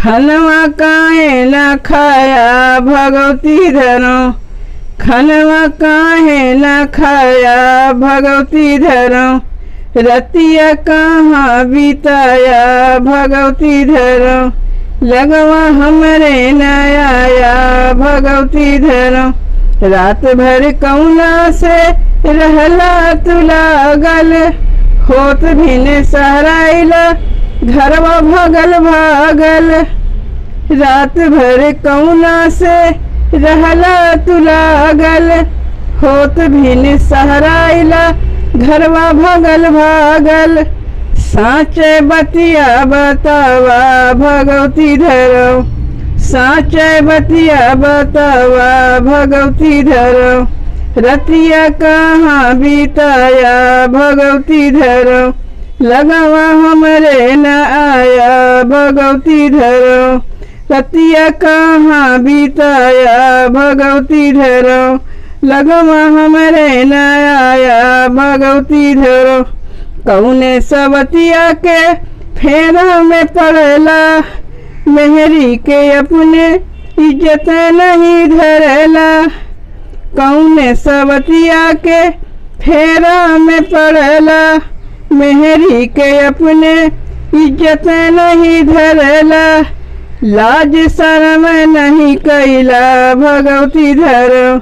खनवा काहे न खाया भगवती धरो, खनवा काहे न खाया भगवती धरो, रतिया कहाँ बिताया भगवती धरो, लगवा हमरे न आया भगवती धरो, रात भर कौना से रहला तुला गल, होत भिन सहराइला घरवा भगल भागल, रात भर कौना से रहला तुला गल, होत भिन सहराइला घरवा भगल भागल, साचे बतिया बतावा भगवती धरो, साचे बतिया बतावा भगवती धरो, रतिया कहाँ बिताया भगवती धरो, लगवा हमरे न आया भगवती धरो, रतिया कहाँ बिताया भगवती धरो, लगवा हमरे न आया भगवती धरो, कौने सवतिया के फेरा में पड़ेला, मेहरी के अपने इज्जत नहीं धरेला, कौने सवतिया के फेरा में पड़ेला, मेहरी के अपने इज्जत नहीं धरेला, लाज शर्म नहीं कैला भगवती धरो,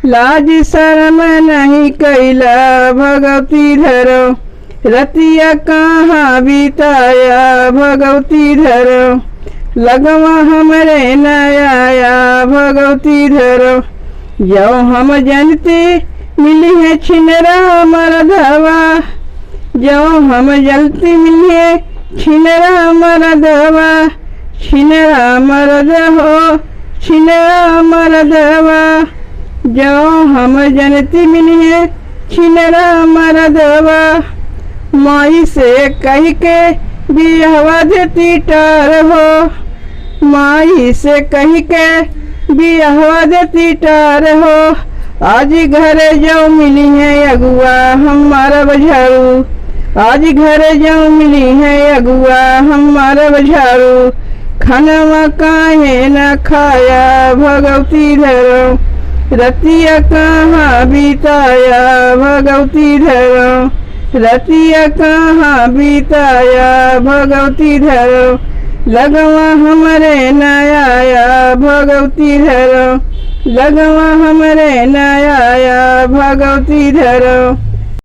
लाज शर्म नहीं कैला भगवती धरो, रतिया कहाँ बिताया भगवती धरो, लगवा हमरे न आया भगवती धरो, जो हम जनती मिली है छिनरा मरदवा, जो हम जलती मिली है छिनरा मरदवा, छिनरा मरद हो छिनरा मरदवा, जो हम जनती मिली है छिनरा मरदवा, माई से कह के बिहवा देती टार हो, माई से कह के बिहवा देती टार हो, आज घरे जो मिली है अगुआ हमारा बझारू, आज घरे जो मिली है अगुआ हमारा बझारू, खनवा काहे न खाया भगवती धरो, रतिया कहाँ बिताया भगवती धरो, रतिया कहाँ बिताया भगवती धरो, लगवा हमरे न आया भगवती धरो, लगवा हमरे न आया भगवती धरो।